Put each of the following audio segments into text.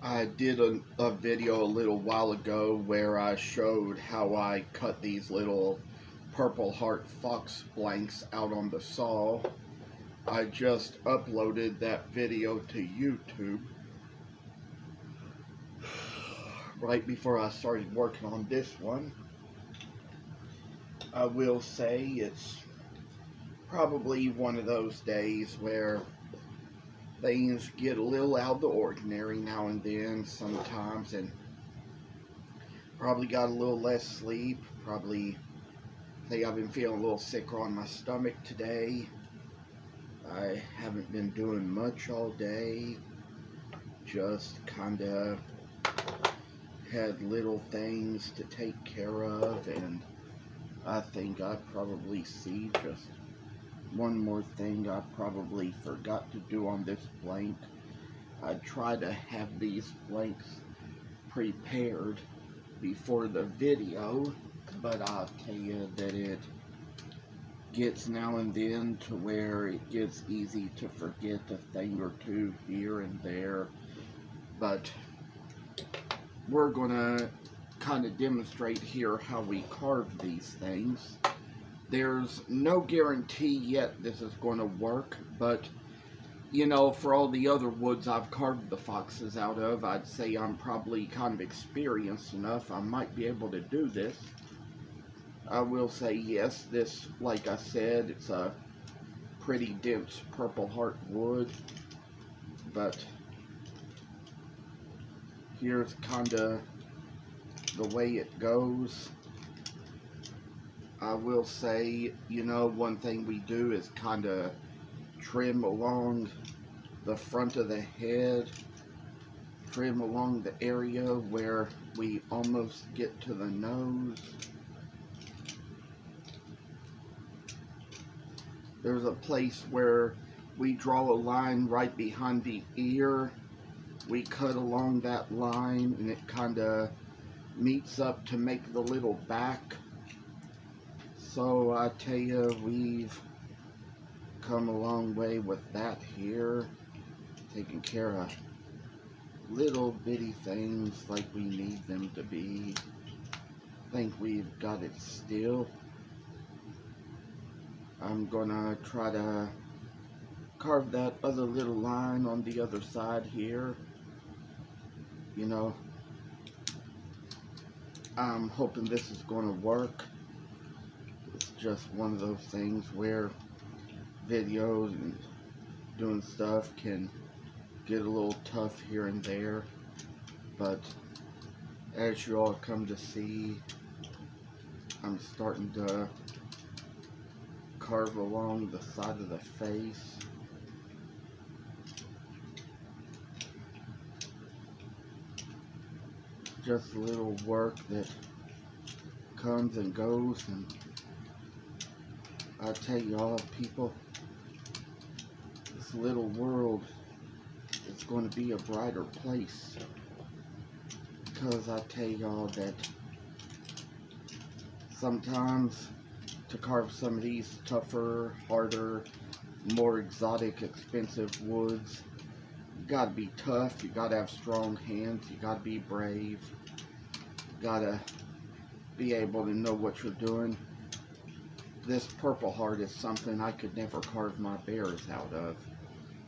I did a video a little while ago where I showed how I cut these little Purpleheart fox blanks out on the saw. I just uploaded that video to YouTube right before I started working on this one. I will say it's probably one of those days where things get a little out of the ordinary now and then sometimes, and probably got a little less sleep. Probably think I've been feeling a little sicker on my stomach today. I haven't been doing much all day, just kind of had little things to take care of, and I think I probably see just one more thing I probably forgot to do on this blank. I try to have these blanks prepared before the video, but I'll tell you that it gets now and then to where it gets easy to forget a thing or two here and there. But we're gonna kind of demonstrate here how we carve these things. There's no guarantee yet this is going to work, but you know, for all the other woods I've carved the foxes out of, I'd say I'm probably kind of experienced enough. I might be able to do this. I will say yes, this, like I said, it's a pretty dense Purpleheart wood, but here's kind of the way it goes. I will say, you know, one thing we do is kind of trim along the front of the head, trim along the area where we almost get to the nose. There's a place where we draw a line right behind the ear. We cut along that line and it kind of meets up to make the little back. So I tell you, we've come a long way with that here, taking care of little bitty things like we need them to be. I think we've got it still. I'm gonna try to carve that other little line on the other side here. You know, I'm hoping this is gonna work. It's just one of those things where videos and doing stuff can get a little tough here and there, but as you all come to see, I'm starting to carve along the side of the face. Just a little work that comes and goes, and I tell y'all, people, this little world is going to be a brighter place, because I tell y'all that sometimes to carve some of these tougher, harder, more exotic, expensive woods, you gotta be tough, you gotta have strong hands, you gotta be brave, you gotta be able to know what you're doing. This Purpleheart is something I could never carve my bears out of,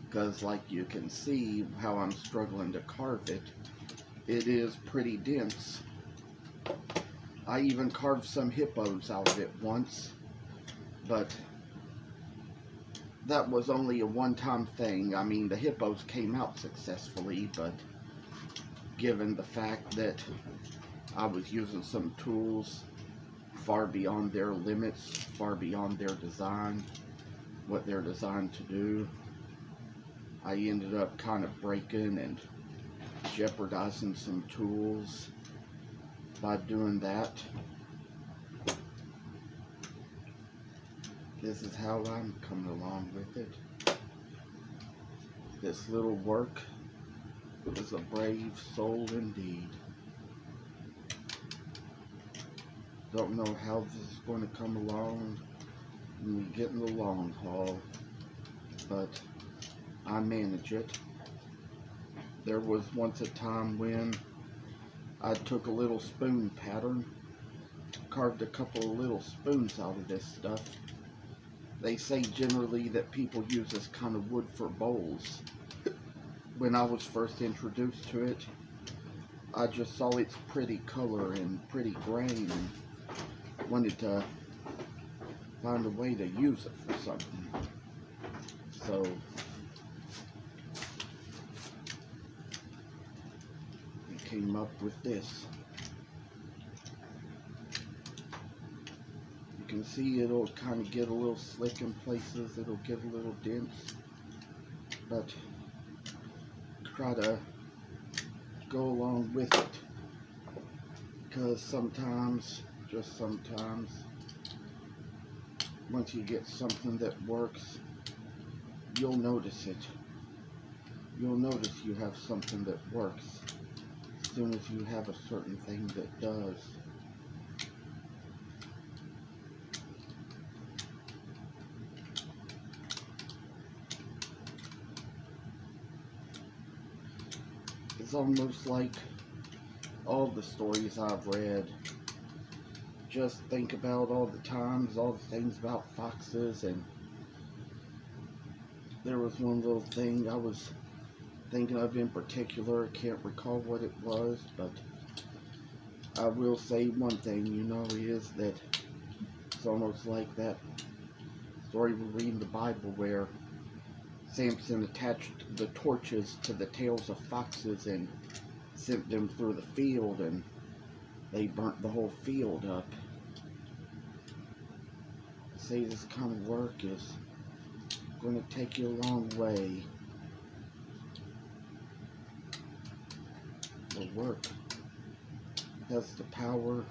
because like you can see how I'm struggling to carve it. It is pretty dense. I even carved some hippos out of it once, but that was only a one-time thing. I mean, the hippos came out successfully, but given the fact that I was using some tools far beyond their limits, far beyond their design, what they're designed to do, I ended up kind of breaking and jeopardizing some tools by doing that. This is how I'm coming along with it. This little work is a brave soul indeed. Don't know how this is going to come along when we get in the long haul, but I manage it. There was once a time when I took a little spoon pattern, carved a couple of little spoons out of this stuff. They say generally that people use this kind of wood for bowls. When I was first introduced to it, I just saw its pretty color and pretty grain and wanted to find a way to use it for something. So I came up with this. You can see it'll kind of get a little slick in places, it'll get a little dents, but try to go along with it, because sometimes, just sometimes, once you get something that works, you'll notice it. You'll notice you have something that works as soon as you have a certain thing that does. It's almost like all the stories I've read. Just think about all the times, all the things about foxes, and there was one little thing I was thinking of in particular. I can't recall what it was, but I will say one thing, is that it's almost like that story we read in the Bible where Samson attached the torches to the tails of foxes and sent them through the field, and they burnt the whole field up. I say this kind of work is going to take you a long way. The work has the power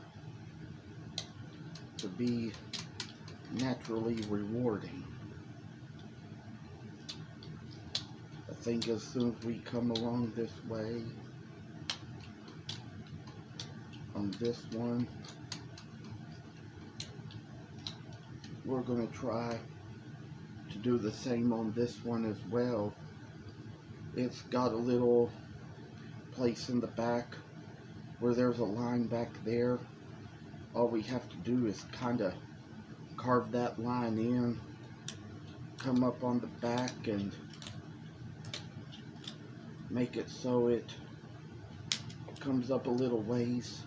to be naturally rewarding. I think as soon as we come along this way, on this one, we're going to try to do the same on this one as well. It's got a little place in the back where there's a line back there. All we have to do is kind of carve that line in, come up on the back and make it so it comes up a little ways,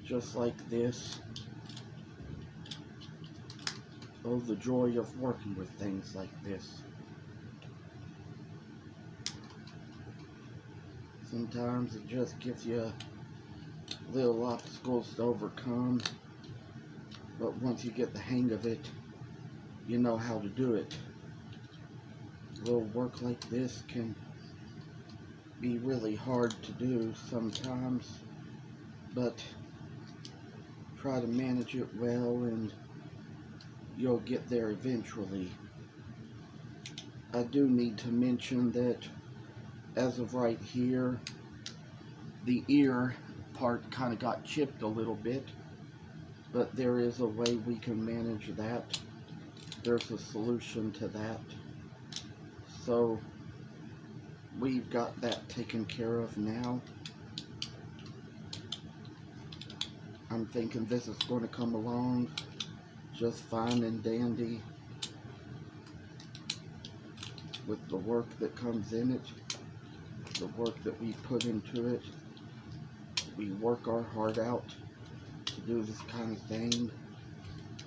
just like this. Oh, the joy of working with things like this. Sometimes it just gives you little obstacles to overcome, but once you get the hang of it, you know how to do it. A little work like this can be really hard to do sometimes, but try to manage it well and you'll get there eventually. I do need to mention that as of right here, the ear part kind of got chipped a little bit, but there is a way we can manage that. There's a solution to that. So we've got that taken care of now. I'm thinking this is going to come along just fine and dandy with the work that comes in it, the work that we put into it. We work our heart out to do this kind of thing,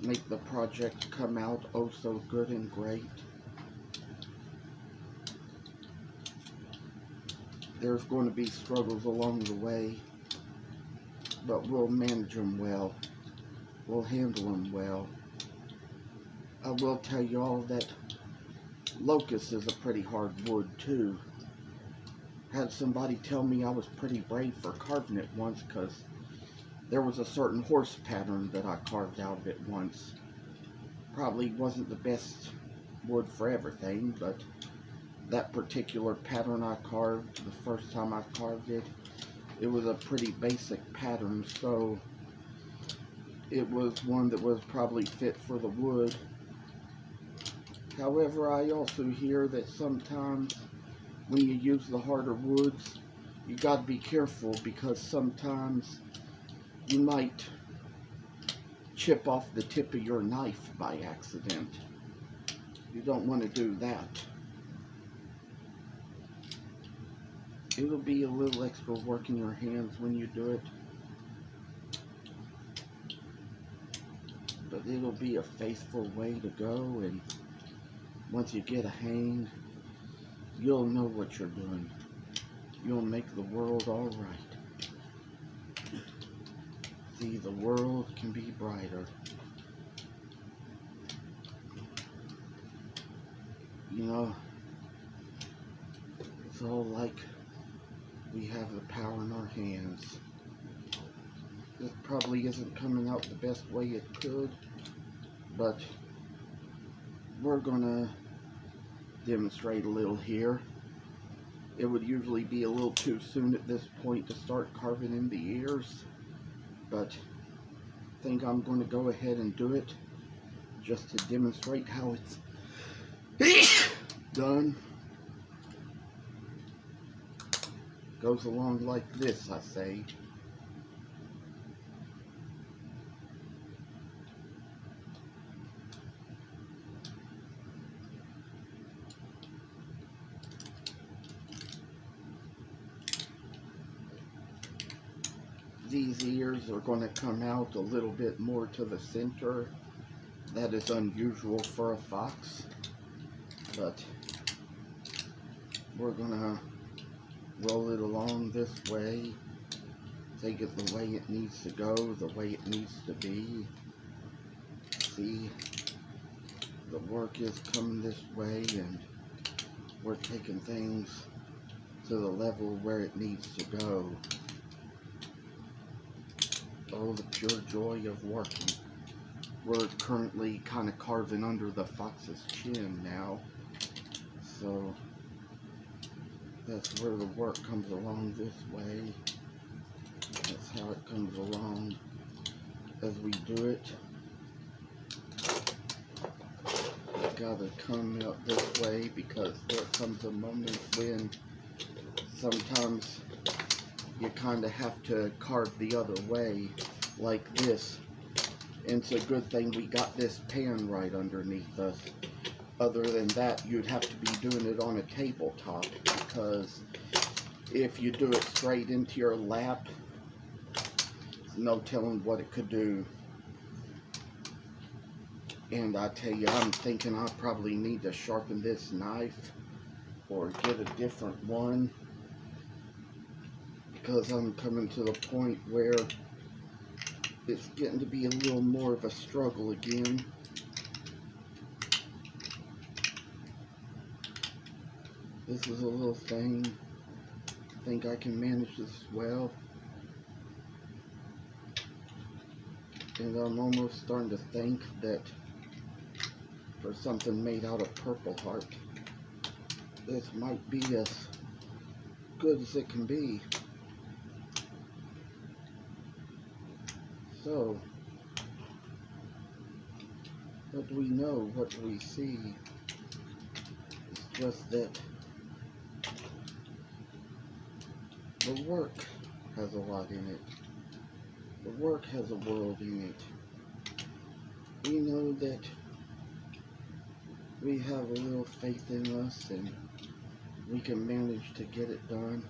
make the project come out oh so good and great. There's going to be struggles along the way, but we'll manage them well. We'll handle them well. I will tell you all that locust is a pretty hard wood too. Had somebody tell me I was pretty brave for carving it once, because there was a certain horse pattern that I carved out of it once. Probably wasn't the best wood for everything, but that particular pattern I carved, the first time I carved it, it was a pretty basic pattern, so it was one that was probably fit for the wood. However, I also hear that sometimes when you use the harder woods, you got to be careful because sometimes you might chip off the tip of your knife by accident. You don't want to do that. It'll be a little extra work in your hands when you do it, but it'll be a faithful way to go, and once you get a hang, you'll know what you're doing. You'll make the world all right. See, the world can be brighter. You know, it's all like we have the power in our hands. This probably isn't coming out the best way it could, but we're gonna demonstrate a little here. It would usually be a little too soon at this point to start carving in the ears, but I think I'm going to go ahead and do it just to demonstrate how it's done. Goes along like this, I say. These ears are going to come out a little bit more to the center. That is unusual for a fox, but we're going to roll it along this way, take it the way it needs to go, the way it needs to be. See, the work is coming this way, and we're taking things to the level where it needs to go. Oh, the pure joy of working. We're currently kind of carving under the fox's chin now, so that's where the work comes along this way. That's how it comes along as we do it. It's gotta come out this way because there comes a moment when sometimes you kind of have to carve the other way, like this. And it's a good thing we got this pan right underneath us. Other than that, you'd have to be doing it on a tabletop, because if you do it straight into your lap, there's no telling what it could do. And I tell you, I'm thinking I probably need to sharpen this knife or get a different one, because I'm coming to the point where it's getting to be a little more of a struggle again. This is a little thing. I think I can manage this well. And I'm almost starting to think that for something made out of Purpleheart, this might be as good as it can be. So, what do we know? What do we see? It's just that the work has a lot in it. The work has a world in it. We know that we have a little faith in us, and we can manage to get it done.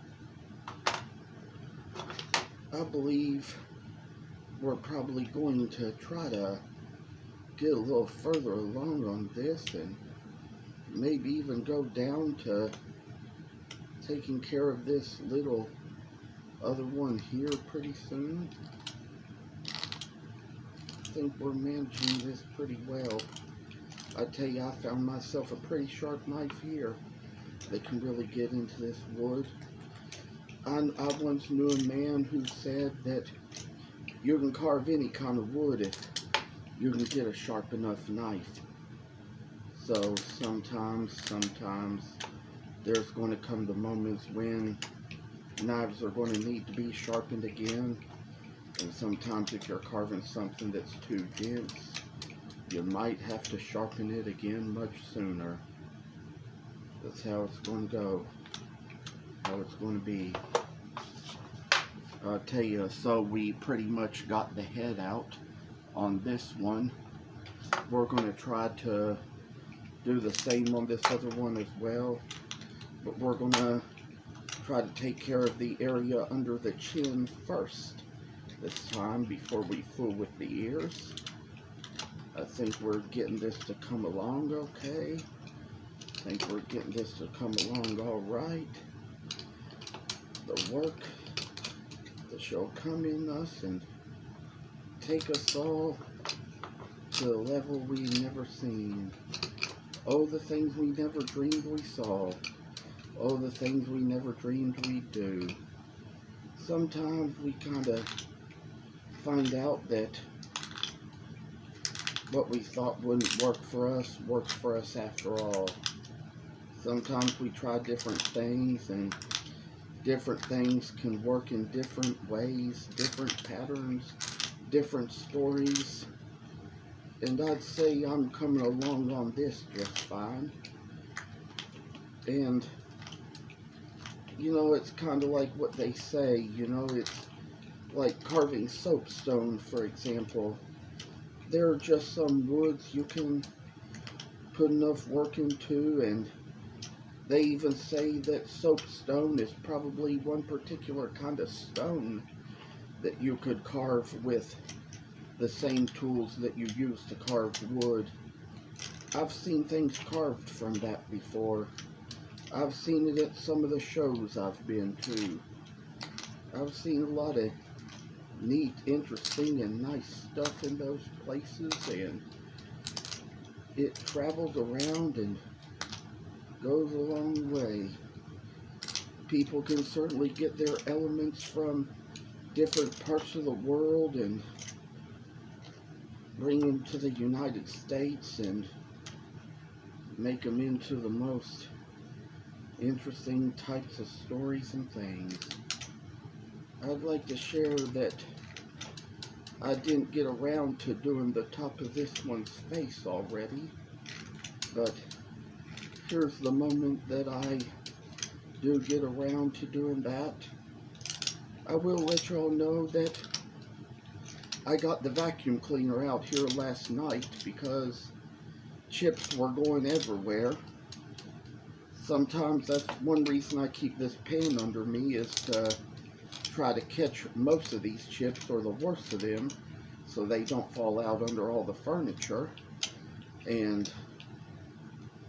I believe we're probably going to try to get a little further along on this, and maybe even go down to taking care of this little other one here pretty soon. I think we're managing this pretty well. I tell you, I found myself a pretty sharp knife here that can really get into this wood. I once knew a man who said that you can carve any kind of wood if you can get a sharp enough knife. So sometimes there's going to come the moments when knives are going to need to be sharpened again. And sometimes if you're carving something that's too dense, you might have to sharpen it again much sooner. That's how it's going to go. how it's going to be. I'll tell you, so we pretty much got the head out on this one. We're going to try to do the same on this other one as well, but we're going to try to take care of the area under the chin first this time before we fool with the ears. I think we're getting this to come along okay. I think we're getting this to come along all right. The work that shall come in us and take us all to a level we never seen. Oh, the things we never dreamed we saw. Oh, the things we never dreamed we'd do. Sometimes we kind of find out that what we thought wouldn't work for us works for us after all. Sometimes we try different things, and different things can work in different ways, different patterns, different stories. And I'd say I'm coming along on this just fine. And, you know, it's kind of like what they say, you know, it's like carving soapstone, for example. There are just some woods you can put enough work into, and they even say that soapstone is probably one particular kind of stone that you could carve with the same tools that you use to carve wood. I've seen things carved from that before. I've seen it at some of the shows I've been to. I've seen a lot of neat, interesting, and nice stuff in those places, and it travels around and goes a long way. People can certainly get their elements from different parts of the world and bring them to the United States and make them into the most interesting types of stories and things. I'd like to share that I didn't get around to doing the top of this one's face already, but here's the moment that I do get around to doing that. I will let y'all know that I got the vacuum cleaner out here last night because chips were going everywhere. Sometimes that's one reason I keep this pan under me, is to try to catch most of these chips, or the worst of them, so they don't fall out under all the furniture. And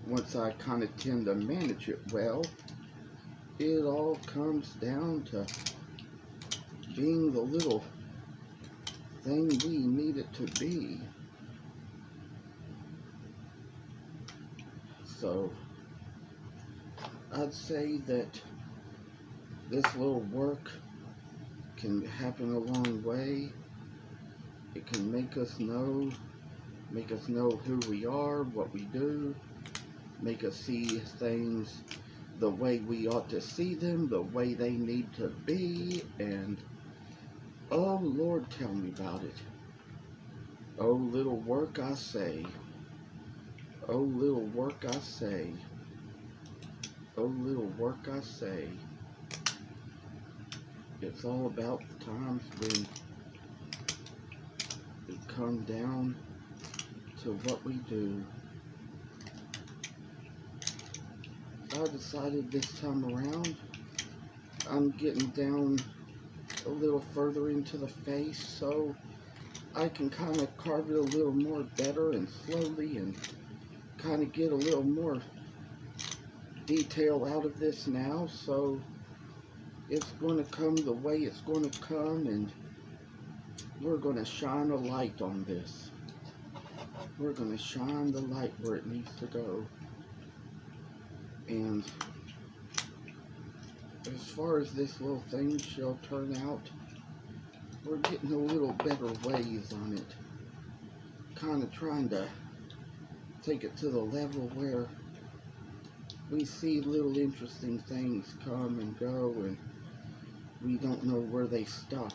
once I kind of tend to manage it well, it all comes down to being the little thing we need it to be. So I'd say that this little work can happen a long way. It can make us know who we are, what we do, make us see things the way we ought to see them, the way they need to be, and oh Lord, tell me about it. Oh, little work I say. Oh, little work I say. Oh, little work I say. It's all about the times when we come down to what we do. I decided this time around I'm getting down a little further into the face so I can kind of carve it a little more better and slowly, and kind of get a little more detail out of this now. So it's going to come the way it's going to come, and we're going to shine a light on this. We're going to shine the light where it needs to go. And as far as this little thing shall turn out, we're getting a little better ways on it. Kind of trying to take it to the level where we see little interesting things come and go, and we don't know where they stop.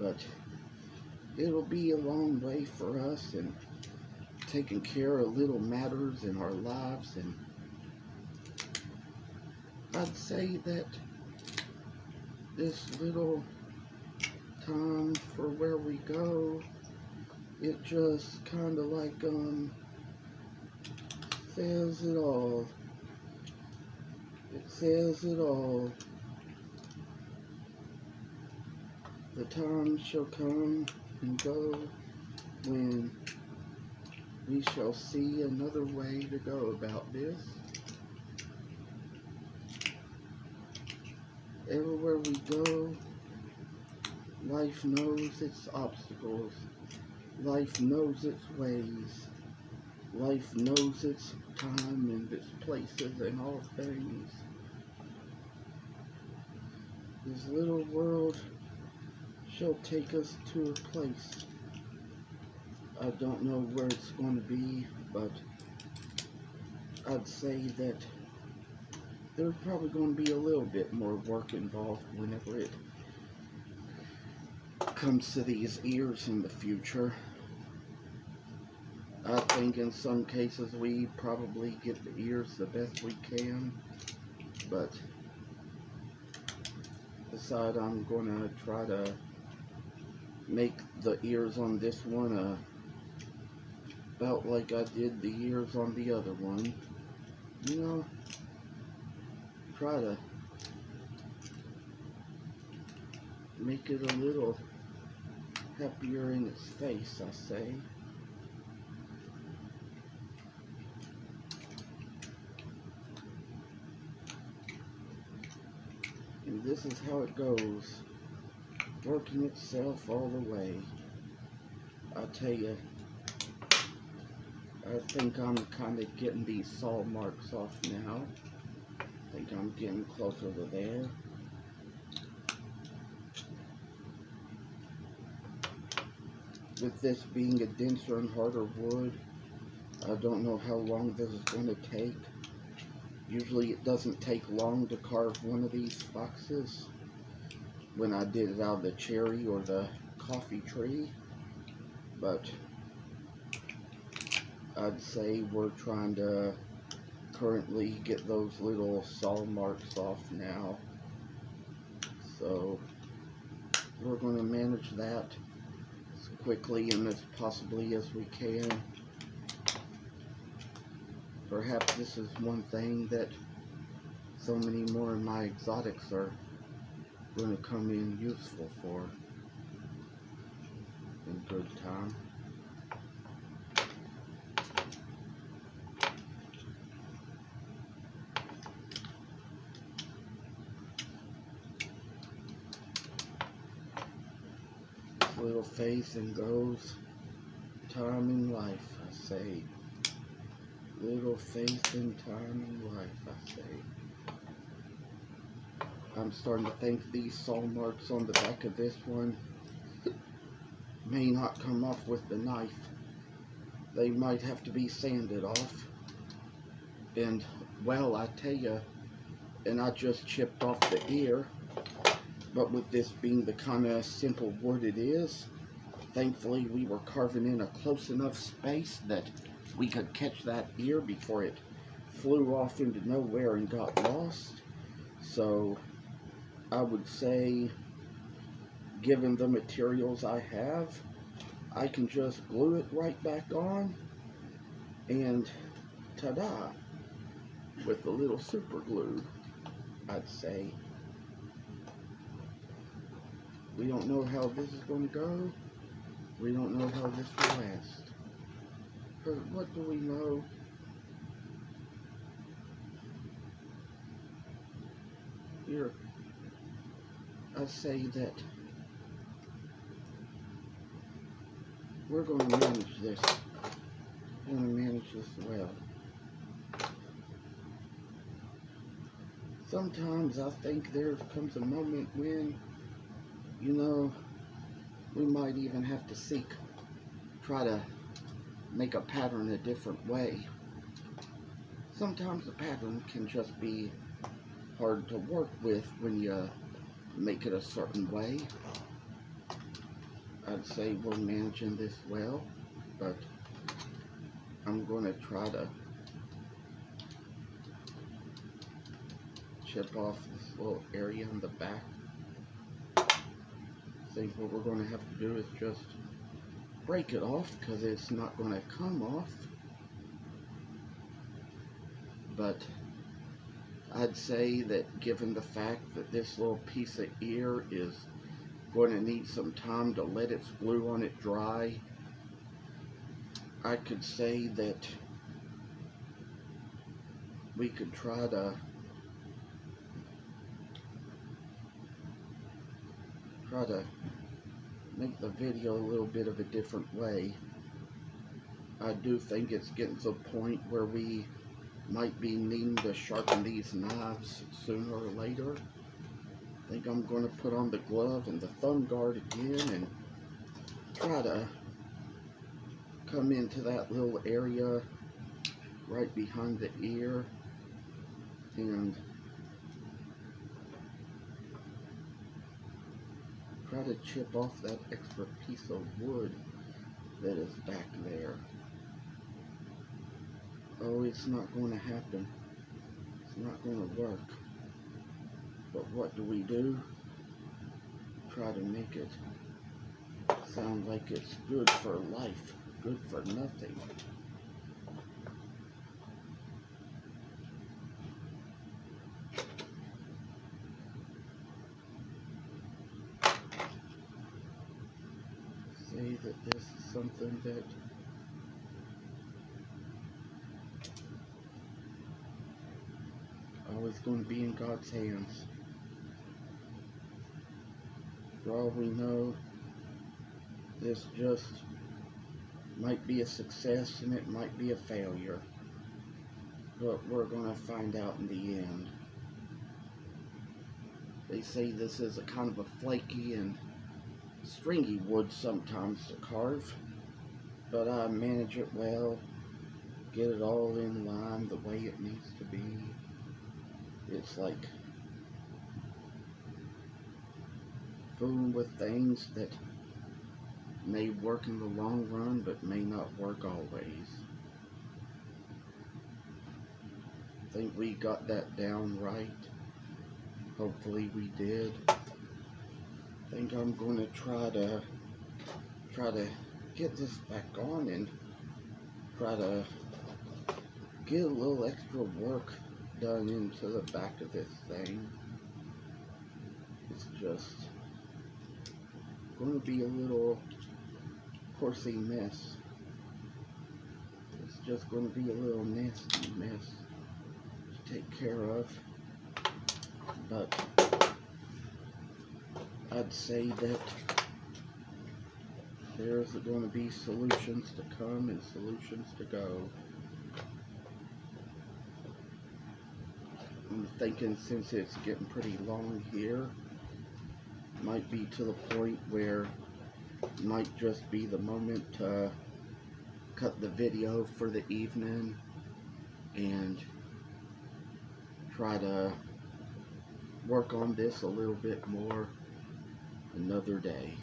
But it'll be a long way for us, and taking care of little matters in our lives, and I'd say that this little time for where we go, it just kind of like says it all. It says it all. The time shall come and go when we shall see another way to go about this. Everywhere we go, life knows its obstacles. Life knows its ways. Life knows its time and its places and all things. This little world shall take us to a place. I don't know where it's going to be, but I'd say that there's probably going to be a little bit more work involved whenever it comes to these ears in the future. I think in some cases we probably get the ears the best we can, but decide I'm going to try to make the ears on this one about like I did the ears on the other one. You know, try to make it a little happier in its face, I say. And this is how it goes, working itself all the way. I tell you, I think I'm kind of getting these saw marks off now. I think I'm getting closer to there. With this being a denser and harder wood, I don't know how long this is going to take. Usually it doesn't take long to carve one of these foxes when I did it out of the cherry or the coffee tree, but I'd say we're trying to currently get those little saw marks off now, so we're going to manage that as quickly and as possibly as we can. Perhaps this is one thing that so many more of my exotics are going to come in useful for in good time. Little face and goes time in life, I say. Little faith and time in life, I say. I'm starting to think these saw marks on the back of this one may not come off with the knife. They might have to be sanded off. And, well, I tell you, and I just chipped off the ear, but with this being the kind of simple wood it is, thankfully we were carving in a close enough space that we could catch that ear before it flew off into nowhere and got lost. So I would say, given the materials I have, I can just glue it right back on and ta-da, with a little super glue, I'd say. We don't know how this is going to go. We don't know how this will last. But what do we know? Here, I say that we're going to manage this. We're going to manage this well. Sometimes I think there comes a moment when, you know, we might even have to try to make a pattern a different way. Sometimes the pattern can just be hard to work with when you make it a certain way. I'd say we're managing this well, but I'm going to try to chip off this little area in the back. I think what we're going to have to do is just break it off because it's not going to come off. But I'd say that given the fact that this little piece of ear is going to need some time to let its glue on it dry, I could say that we could try to make the video a little bit of a different way. I do think it's getting to a point where we might be needing to sharpen these knives sooner or later. I think I'm going to put on the glove and the thumb guard again and try to come into that little area right behind the ear and try to chip off that extra piece of wood that is back there. Oh, it's not going to happen. It's not going to work. But what do? Try to make it sound like it's good for life, good for nothing. Say that this is something that always going to be in God's hands. For all we know, this just might be a success and it might be a failure. But we're going to find out in the end. They say this is a kind of a flaky and stringy wood sometimes to carve, but I manage it well, get it all in line the way it needs to be. It's like fooling with things that may work in the long run but may not work always. I think we got that down right. Hopefully we did. I think I'm going to try to get this back on and try to get a little extra work done into the back of this thing. It's just going to be a little horsey mess. It's just going to be a little nasty mess to take care of. But I'd say that there's going to be solutions to come and solutions to go. I'm thinking since it's getting pretty long here, might be to the point where it might just be the moment to cut the video for the evening and try to work on this a little bit more another day.